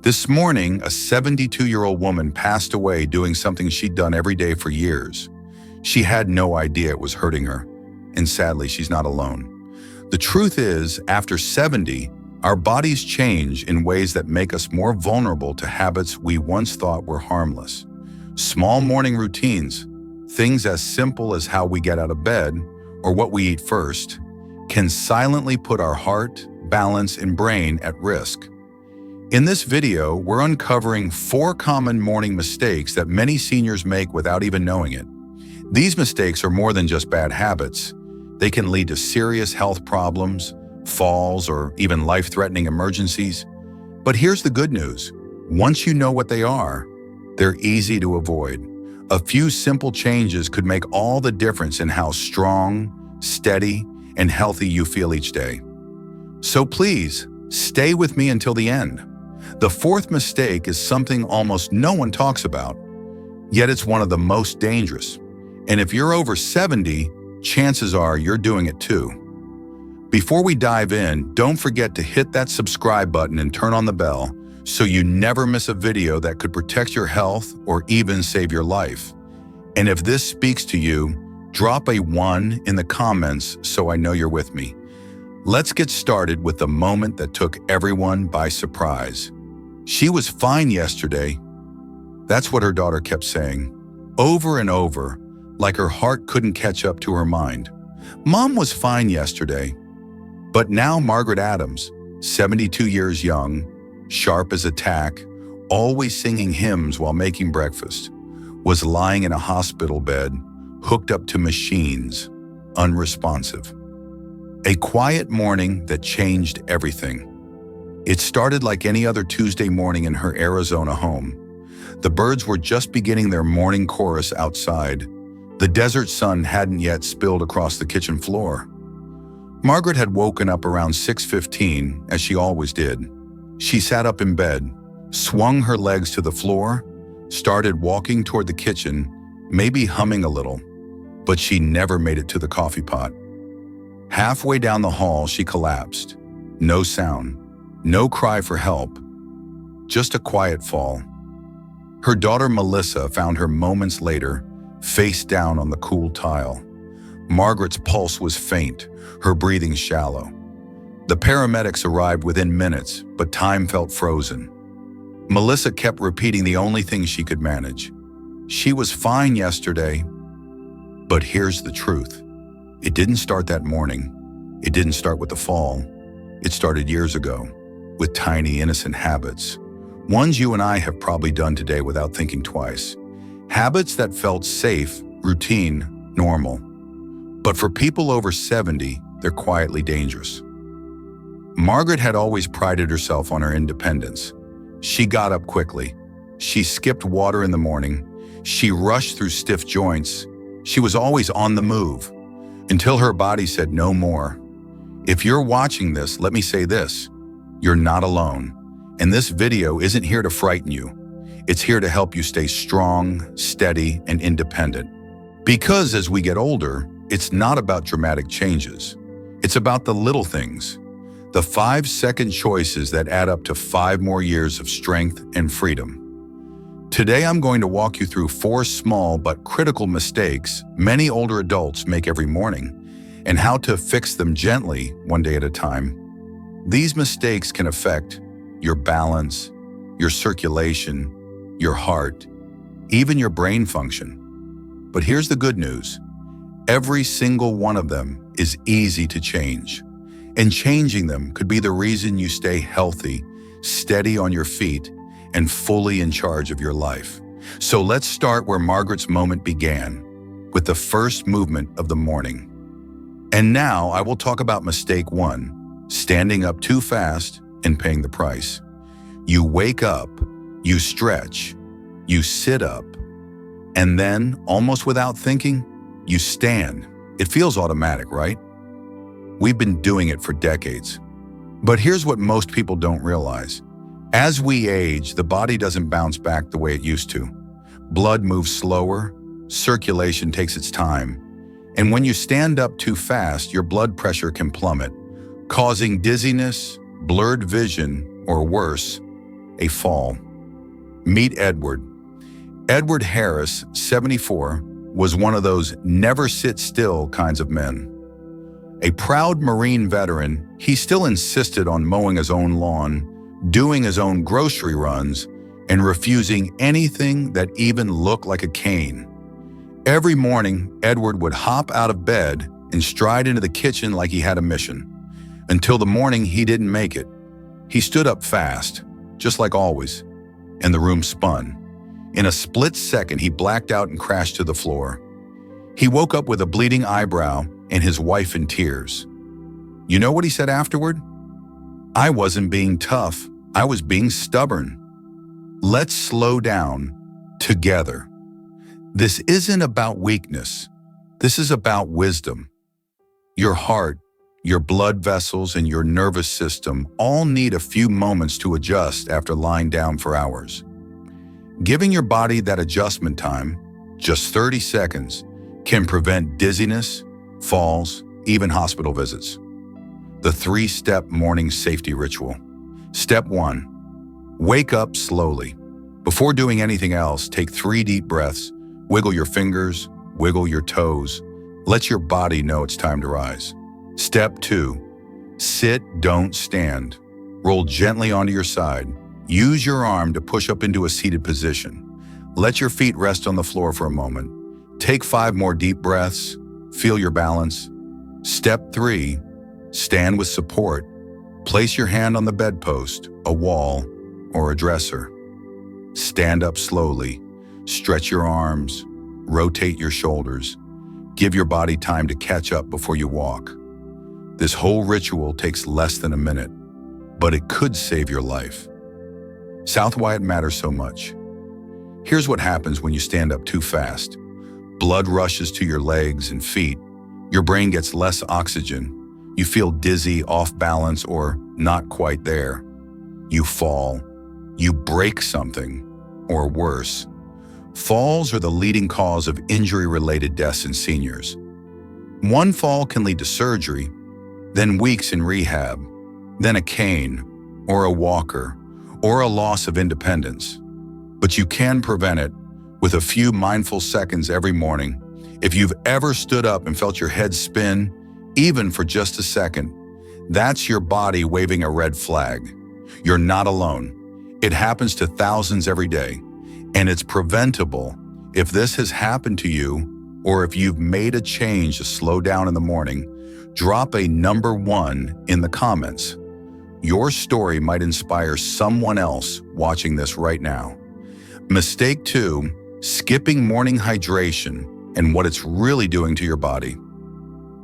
This morning, a 72-year-old woman passed away doing something she'd done every day for years. She had no idea it was hurting her, and sadly, she's not alone. The truth is, after 70, our bodies change in ways that make us more vulnerable to habits we once thought were harmless. Small morning routines, things as simple as how we get out of bed or what we eat first, can silently put our heart, balance, and brain at risk. In this video, we're uncovering 4 common morning mistakes that many seniors make without even knowing it. These mistakes are more than just bad habits. They can lead to serious health problems, falls, or even life-threatening emergencies. But here's the good news. Once you know what they are, they're easy to avoid. A few simple changes could make all the difference in how strong, steady, and healthy you feel each day. So please, stay with me until the end. The 4th mistake is something almost no one talks about, yet it's one of the most dangerous. And if you're over 70, chances are you're doing it too. Before we dive in, don't forget to hit that subscribe button and turn on the bell so you never miss a video that could protect your health or even save your life. And if this speaks to you, drop a 1 in the comments so I know you're with me. Let's get started with the moment that took everyone by surprise. She was fine yesterday. That's what her daughter kept saying, over and over, like her heart couldn't catch up to her mind. Mom was fine yesterday. But now Margaret Adams, 72 years young, sharp as a tack, always singing hymns while making breakfast, was lying in a hospital bed, hooked up to machines, unresponsive. A quiet morning that changed everything. It started like any other Tuesday morning in her Arizona home. The birds were just beginning their morning chorus outside. The desert sun hadn't yet spilled across the kitchen floor. Margaret had woken up around 6:15, as she always did. She sat up in bed, swung her legs to the floor, started walking toward the kitchen, maybe humming a little, but she never made it to the coffee pot. Halfway down the hall, she collapsed. No sound, no cry for help, just a quiet fall. Her daughter Melissa found her moments later, face down on the cool tile. Margaret's pulse was faint, her breathing shallow. The paramedics arrived within minutes, but time felt frozen. Melissa kept repeating the only thing she could manage. She was fine yesterday. But here's the truth. It didn't start that morning. It didn't start with the fall. It started years ago, with tiny, innocent habits. Ones you and I have probably done today without thinking twice. Habits that felt safe, routine, normal. But for people over 70, they're quietly dangerous. Margaret had always prided herself on her independence. She got up quickly. She skipped water in the morning. She rushed through stiff joints. She was always on the move, until her body said no more. If you're watching this, let me say this. You're not alone. And this video isn't here to frighten you. It's here to help you stay strong, steady, and independent. Because as we get older, it's not about dramatic changes. It's about the little things, the 5-second choices that add up to 5 more years of strength and freedom. Today, I'm going to walk you through 4 small but critical mistakes many older adults make every morning, and how to fix them gently, one day at a time. These mistakes can affect your balance, your circulation, your heart, even your brain function. But here's the good news. Every single one of them is easy to change, and changing them could be the reason you stay healthy, steady on your feet, and fully in charge of your life. So let's start where Margaret's moment began, with the first movement of the morning. And now I will talk about mistake 1, standing up too fast and paying the price. You wake up, you stretch, you sit up, and then, almost without thinking, you stand. It feels automatic, right? We've been doing it for decades. But here's what most people don't realize. As we age, the body doesn't bounce back the way it used to. Blood moves slower, circulation takes its time, and when you stand up too fast, your blood pressure can plummet, causing dizziness, blurred vision, or worse, a fall. Meet Edward. Edward Harris, 74, was one of those never-sit-still kinds of men. A proud Marine veteran, he still insisted on mowing his own lawn, doing his own grocery runs, and refusing anything that even looked like a cane. Every morning, Edward would hop out of bed and stride into the kitchen like he had a mission. Until the morning he didn't make it. He stood up fast, just like always, and the room spun. In a split second, he blacked out and crashed to the floor. He woke up with a bleeding eyebrow and his wife in tears. You know what he said afterward? I wasn't being tough, I was being stubborn. Let's slow down together. This isn't about weakness. This is about wisdom. Your heart, your blood vessels, and your nervous system all need a few moments to adjust after lying down for hours. Giving your body that adjustment time, just 30 seconds, can prevent dizziness, falls, even hospital visits. The 3-step morning safety ritual. Step 1. Wake up slowly. Before doing anything else, take 3 deep breaths, wiggle your fingers, wiggle your toes. Let your body know it's time to rise. Step 2. Sit, don't stand. Roll gently onto your side. Use your arm to push up into a seated position. Let your feet rest on the floor for a moment. Take 5 more deep breaths. Feel your balance. Step 3. Stand with support. Place your hand on the bedpost, a wall, or a dresser. Stand up slowly. Stretch your arms. Rotate your shoulders. Give your body time to catch up before you walk. This whole ritual takes less than a minute, but it could save your life. South, why it matters so much. Here's what happens when you stand up too fast. Blood rushes to your legs and feet. Your brain gets less oxygen. You feel dizzy, off balance, or not quite there. You fall. You break something, or worse. Falls are the leading cause of injury-related deaths in seniors. One fall can lead to surgery, then weeks in rehab, then a cane, or a walker, or a loss of independence. But you can prevent it with a few mindful seconds every morning. If you've ever stood up and felt your head spin, even for just a second, that's your body waving a red flag. You're not alone. It happens to thousands every day, and it's preventable. If this has happened to you, or if you've made a change to slow down in the morning, drop a number 1 in the comments. Your story might inspire someone else watching this right now. Mistake 2, skipping morning hydration and what it's really doing to your body.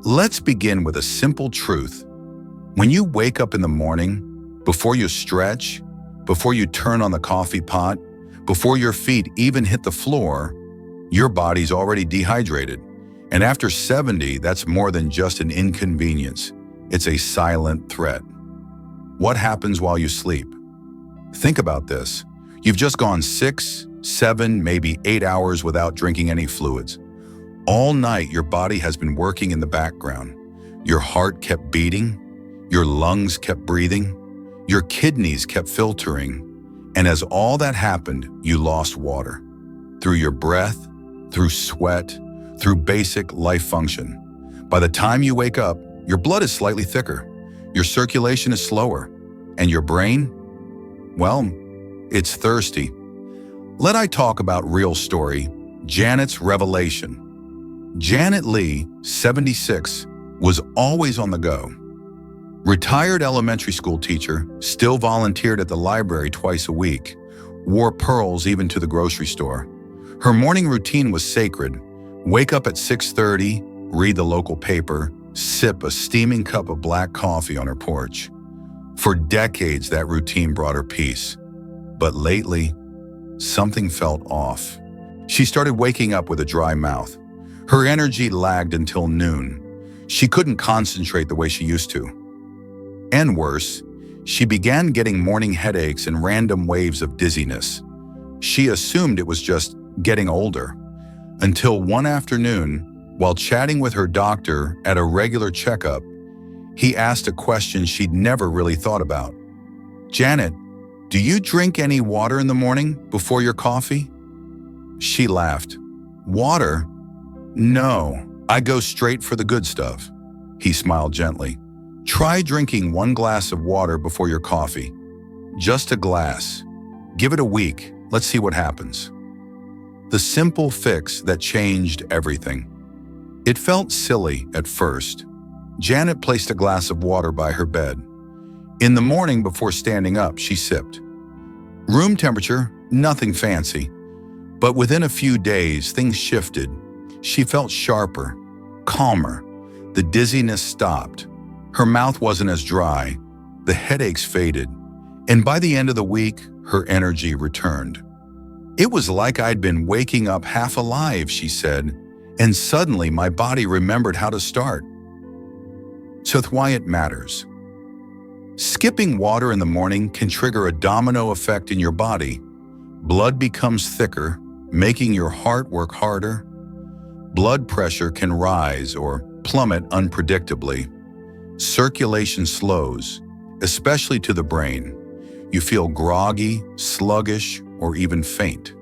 Let's begin with a simple truth. When you wake up in the morning, before you stretch, before you turn on the coffee pot, before your feet even hit the floor, your body's already dehydrated. And after 70, that's more than just an inconvenience. It's a silent threat. What happens while you sleep? Think about this. You've just gone 6, 7, maybe 8 hours without drinking any fluids. All night, your body has been working in the background. Your heart kept beating, your lungs kept breathing, your kidneys kept filtering, and as all that happened, you lost water. Through your breath, through sweat, through basic life function. By the time you wake up, your blood is slightly thicker, your circulation is slower, and your brain, well, it's thirsty. Let I talk about real story, Janet's revelation. Janet Lee, 76, was always on the go. Retired elementary school teacher, still volunteered at the library twice a week, wore pearls even to the grocery store. Her morning routine was sacred. Wake up at 6:30, read the local paper, sip a steaming cup of black coffee on her porch. For decades, that routine brought her peace. But lately, something felt off. She started waking up with a dry mouth. Her energy lagged until noon. She couldn't concentrate the way she used to. And worse, she began getting morning headaches and random waves of dizziness. She assumed it was just getting older. Until one afternoon, while chatting with her doctor at a regular checkup, he asked a question she'd never really thought about. "Janet, "Do you drink any water in the morning before your coffee?" She laughed. "Water? No, I go straight for the good stuff." He smiled gently. "Try drinking 1 glass of water before your coffee. Just a glass. Give it a week. Let's see what happens." The simple fix that changed everything. It felt silly at first. Janet placed a glass of water by her bed. In the morning before standing up, she sipped. Room temperature, nothing fancy. But within a few days, things shifted. She felt sharper, calmer. The dizziness stopped. Her mouth wasn't as dry. The headaches faded. And by the end of the week, her energy returned. "It was like I'd been waking up half alive," she said, "and suddenly my body remembered how to start." So that's why it matters. Skipping water in the morning can trigger a domino effect in your body. Blood becomes thicker, making your heart work harder. Blood pressure can rise or plummet unpredictably. Circulation slows, especially to the brain. You feel groggy, sluggish, or even faint.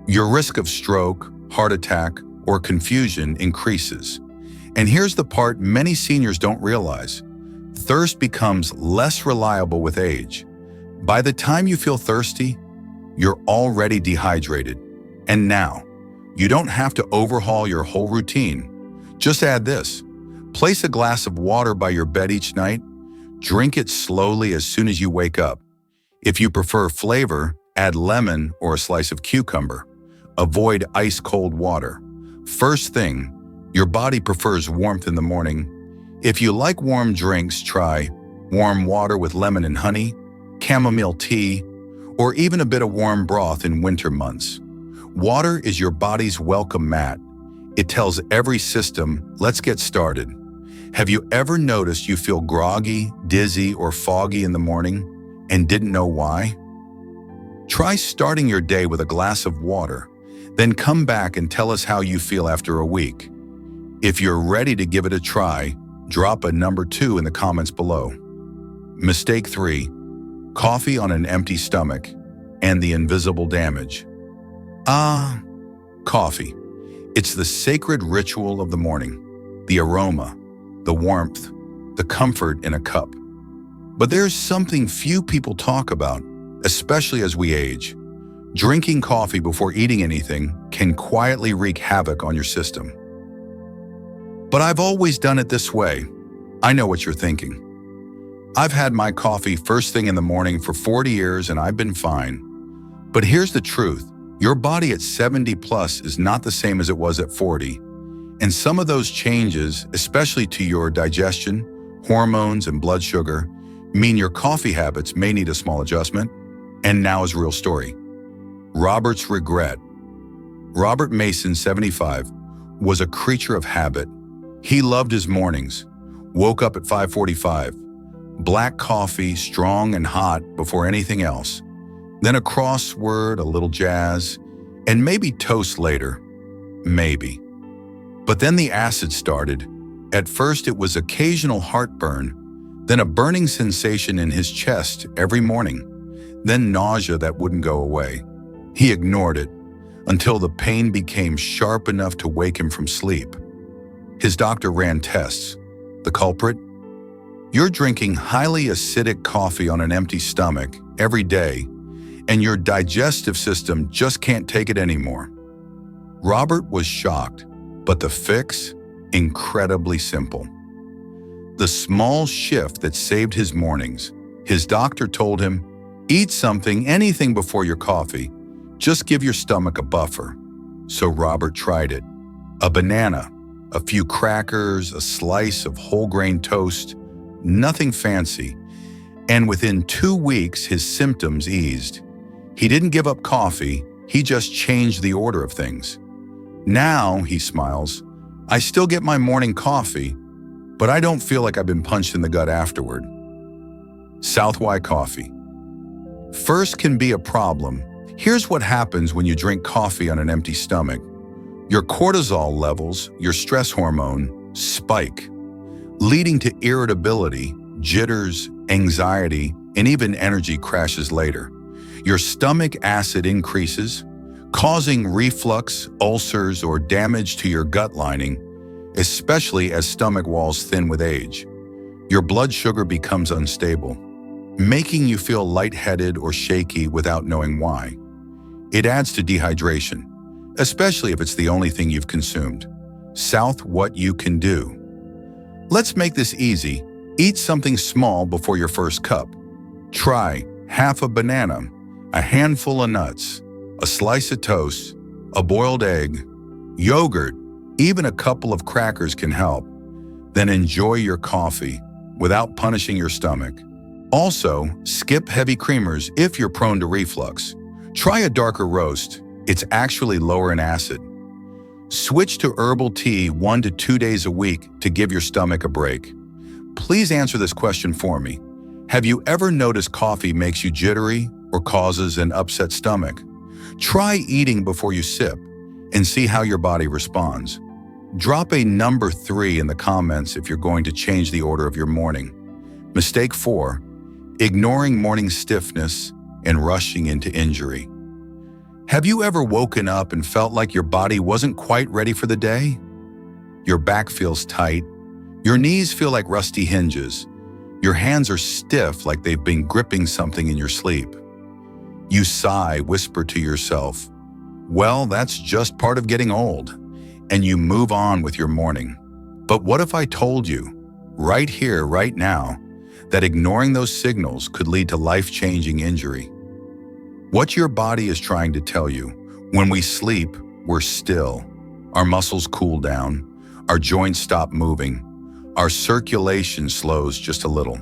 Your risk of stroke, heart attack, or confusion increases. And here's the part many seniors don't realize. Thirst becomes less reliable with age. By the time you feel thirsty, you're already dehydrated. And now, you don't have to overhaul your whole routine. Just add this. Place a glass of water by your bed each night. Drink it slowly as soon as you wake up. If you prefer flavor, add lemon or a slice of cucumber. Avoid ice-cold water. First thing, your body prefers warmth in the morning. If you like warm drinks, try warm water with lemon and honey, chamomile tea, or even a bit of warm broth in winter months. Water is your body's welcome mat. It tells every system, let's get started. Have you ever noticed you feel groggy, dizzy, or foggy in the morning and didn't know why? Try starting your day with a glass of water, then come back and tell us how you feel after a week. If you're ready to give it a try, drop a number 2 in the comments below. Mistake 3, coffee on an empty stomach and the invisible damage. Coffee. It's the sacred ritual of the morning, the aroma, the warmth, the comfort in a cup. But there's something few people talk about, especially as we age. Drinking coffee before eating anything can quietly wreak havoc on your system. But I've always done it this way. I know what you're thinking. I've had my coffee first thing in the morning for 40 years and I've been fine. But here's the truth. Your body at 70 plus is not the same as it was at 40. And some of those changes, especially to your digestion, hormones, and blood sugar, mean your coffee habits may need a small adjustment. And now is a real story. Robert's regret. Robert Mason, 75, was a creature of habit. He loved his mornings. Woke up at 5:45. Black coffee, strong and hot before anything else. Then a crossword, a little jazz, and maybe toast later. Maybe. But then the acid started. At first it was occasional heartburn, then a burning sensation in his chest every morning, then nausea that wouldn't go away. He ignored it until the pain became sharp enough to wake him from sleep. His doctor ran tests. The culprit? You're drinking highly acidic coffee on an empty stomach every day, and your digestive system just can't take it anymore. Robert was shocked, but the fix? Incredibly simple. The small shift that saved his mornings. His doctor told him, eat something, anything before your coffee. Just give your stomach a buffer. So Robert tried it. A banana, a few crackers, a slice of whole grain toast, nothing fancy. And within 2 weeks, his symptoms eased. He didn't give up coffee, he just changed the order of things. Now, he smiles, I still get my morning coffee, but I don't feel like I've been punched in the gut afterward. Southwide coffee. First can be a problem. Here's what happens when you drink coffee on an empty stomach. Your cortisol levels, your stress hormone, spike, leading to irritability, jitters, anxiety, and even energy crashes later. Your stomach acid increases, causing reflux, ulcers, or damage to your gut lining, especially as stomach walls thin with age. Your blood sugar becomes unstable, making you feel lightheaded or shaky without knowing why. It adds to dehydration, especially if it's the only thing you've consumed. South, what you can do. Let's make this easy. Eat something small before your first cup. Try half a banana, a handful of nuts, a slice of toast, a boiled egg, yogurt, even a couple of crackers can help. Then enjoy your coffee without punishing your stomach. Also, skip heavy creamers if you're prone to reflux. Try a darker roast. It's actually lower in acid. Switch to herbal tea 1 to 2 days a week to give your stomach a break. Please answer this question for me. Have you ever noticed coffee makes you jittery or causes an upset stomach? Try eating before you sip and see how your body responds. Drop a number 3 in the comments if you're going to change the order of your morning. Mistake 4, ignoring morning stiffness and rushing into injury. Have you ever woken up and felt like your body wasn't quite ready for the day? Your back feels tight, your knees feel like rusty hinges, your hands are stiff like they've been gripping something in your sleep. You sigh, whisper to yourself, well, that's just part of getting old, and you move on with your morning. But what if I told you, right here, right now, that ignoring those signals could lead to life-changing injury? What your body is trying to tell you: when we sleep, we're still. Our muscles cool down, our joints stop moving, our circulation slows just a little.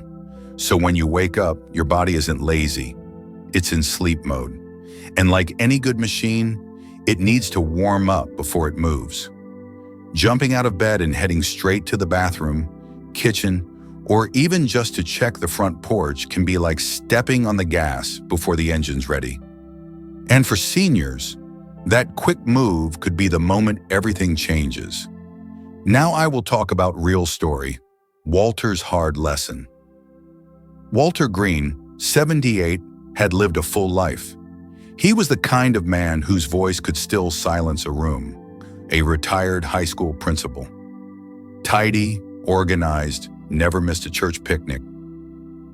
So when you wake up, your body isn't lazy, it's in sleep mode. And like any good machine, it needs to warm up before it moves. Jumping out of bed and heading straight to the bathroom, kitchen, or even just to check the front porch can be like stepping on the gas before the engine's ready. And for seniors, that quick move could be the moment everything changes. Now I will talk about real story, Walter's hard lesson. Walter Green, 78, had lived a full life. He was the kind of man whose voice could still silence a room, a retired high school principal. Tidy, organized, never missed a church picnic.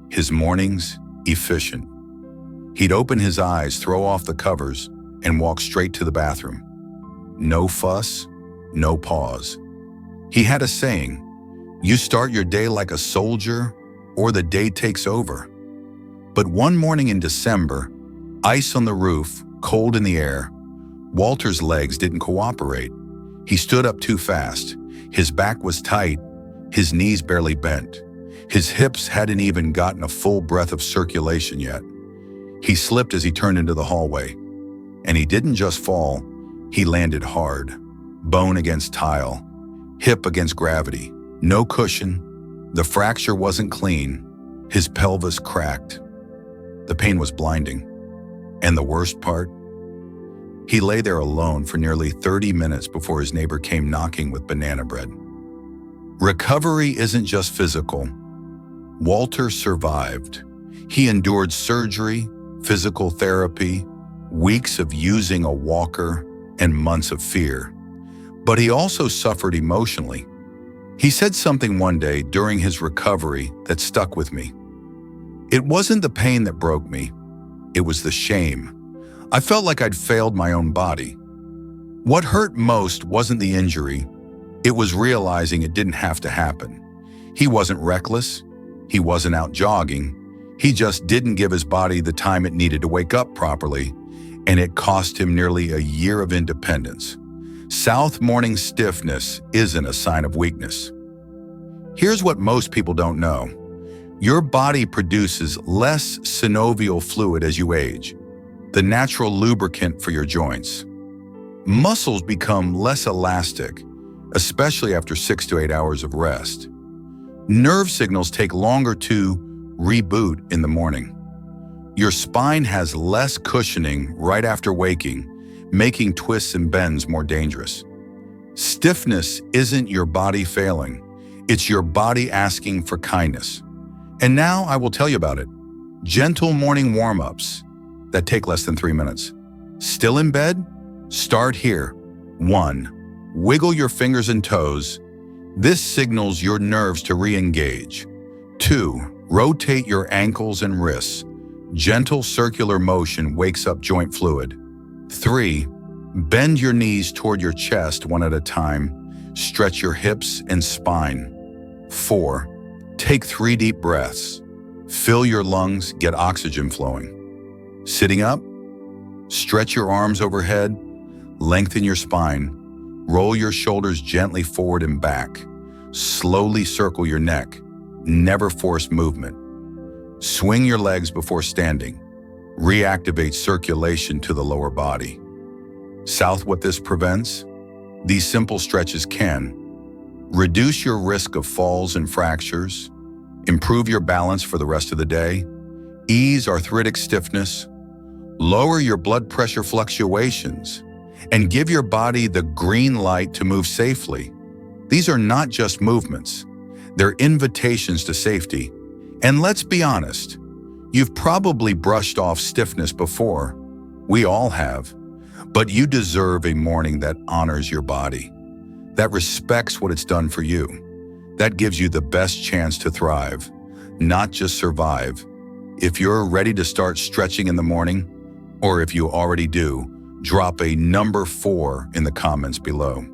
His mornings, efficient. He'd open his eyes, throw off the covers, and walk straight to the bathroom. No fuss, no pause. He had a saying, you start your day like a soldier, or the day takes over. But one morning in December, ice on the roof, cold in the air, Walter's legs didn't cooperate. He stood up too fast. His back was tight, his knees barely bent. His hips hadn't even gotten a full breath of circulation yet. He slipped as he turned into the hallway. And he didn't just fall, he landed hard. Bone against tile, hip against gravity. No cushion. The fracture wasn't clean. His pelvis cracked. The pain was blinding. And the worst part? He lay there alone for nearly 30 minutes before his neighbor came knocking with banana bread. Recovery isn't just physical. Walter survived. He endured surgery, physical therapy, weeks of using a walker, and months of fear. But he also suffered emotionally. He said something one day during his recovery that stuck with me. It wasn't the pain that broke me. It was the shame. I felt like I'd failed my own body. What hurt most wasn't the injury. It was realizing it didn't have to happen. He wasn't reckless. He wasn't out jogging. He just didn't give his body the time it needed to wake up properly, and it cost him nearly a year of independence. South morning stiffness isn't a sign of weakness. Here's what most people don't know. Your body produces less synovial fluid as you age, the natural lubricant for your joints. Muscles become less elastic, especially after 6 to 8 hours of rest. Nerve signals take longer to reboot in the morning. Your spine has less cushioning right after waking, making twists and bends more dangerous. Stiffness isn't your body failing. It's your body asking for kindness. And now I will tell you about it. Gentle morning warm-ups that take less than 3 minutes. Still in bed? Start here. 1. Wiggle your fingers and toes. This signals your nerves to re-engage. 2. Rotate your ankles and wrists. Gentle circular motion wakes up joint fluid. 3. Bend your knees toward your chest one at a time. Stretch your hips and spine. 4. Take 3 deep breaths. Fill your lungs, get oxygen flowing. Sitting up? Stretch your arms overhead. Lengthen your spine. Roll your shoulders gently forward and back. Slowly circle your neck. Never force movement. Swing your legs before standing. Reactivate circulation to the lower body. South, what this prevents? These simple stretches can reduce your risk of falls and fractures, improve your balance for the rest of the day, ease arthritic stiffness, lower your blood pressure fluctuations, and give your body the green light to move safely. These are not just movements. They're invitations to safety. And let's be honest, you've probably brushed off stiffness before. We all have. But you deserve a morning that honors your body, that respects what it's done for you, that gives you the best chance to thrive, not just survive. If you're ready to start stretching in the morning, or if you already do, drop a number 4 in the comments below.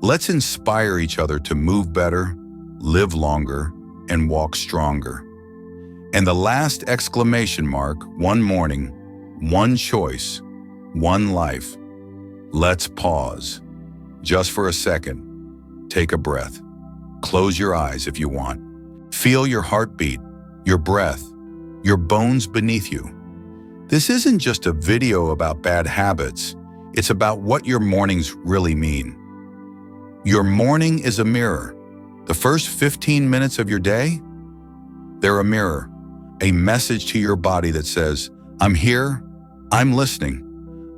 Let's inspire each other to move better, live longer, and walk stronger. And the last exclamation mark, one morning, one choice, one life. Let's pause. Just for a second. Take a breath. Close your eyes if you want. Feel your heartbeat, your breath, your bones beneath you. This isn't just a video about bad habits. It's about what your mornings really mean. Your morning is a mirror. The first 15 minutes of your day, they're a mirror, a message to your body that says, I'm here, I'm listening,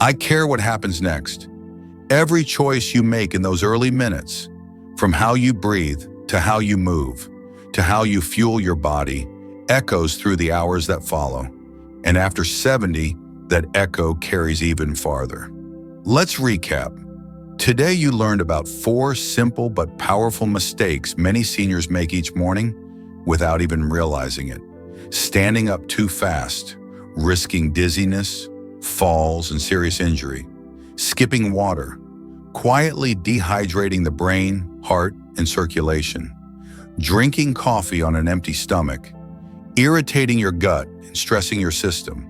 I care what happens next. Every choice you make in those early minutes, from how you breathe to how you move, to how you fuel your body, echoes through the hours that follow. And after 70, that echo carries even farther. Let's recap. Today you learned about 4 simple but powerful mistakes many seniors make each morning without even realizing it. Standing up too fast, risking dizziness, falls, and serious injury. Skipping water, quietly dehydrating the brain, heart, and circulation. Drinking coffee on an empty stomach. Irritating your gut and stressing your system.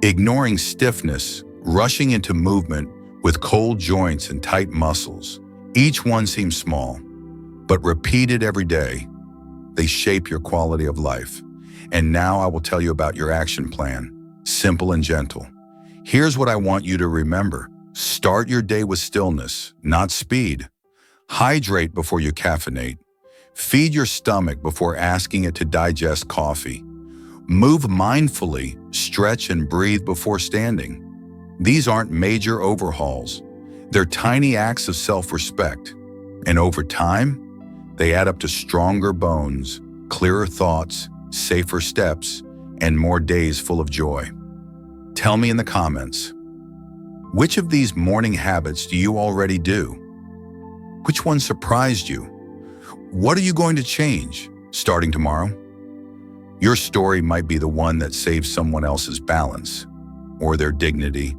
Ignoring stiffness, rushing into movement with cold joints and tight muscles. Each one seems small, but repeated every day, they shape your quality of life. And now I will tell you about your action plan, simple and gentle. Here's what I want you to remember. Start your day with stillness, not speed. Hydrate before you caffeinate. Feed your stomach before asking it to digest coffee. Move mindfully, stretch and breathe before standing. These aren't major overhauls. They're tiny acts of self-respect. And over time, they add up to stronger bones, clearer thoughts, safer steps, and more days full of joy. Tell me in the comments, which of these morning habits do you already do? Which one surprised you? What are you going to change starting tomorrow? Your story might be the one that saves someone else's balance, or their dignity,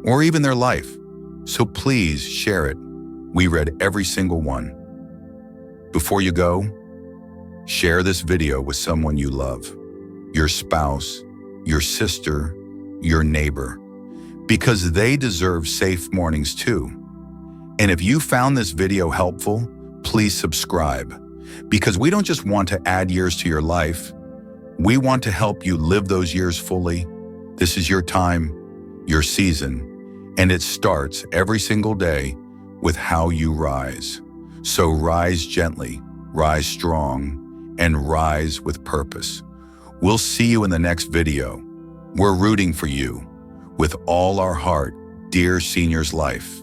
or even their life. So please share it. We read every single one. Before you go, share this video with someone you love, your spouse, your sister, your neighbor, because they deserve safe mornings too. And if you found this video helpful, please subscribe, because we don't just want to add years to your life, we want to help you live those years fully. This is your time, your season, and it starts every single day with how you rise. So rise gently, rise strong, and rise with purpose. We'll see you in the next video. We're rooting for you with all our heart, dear Seniors Life.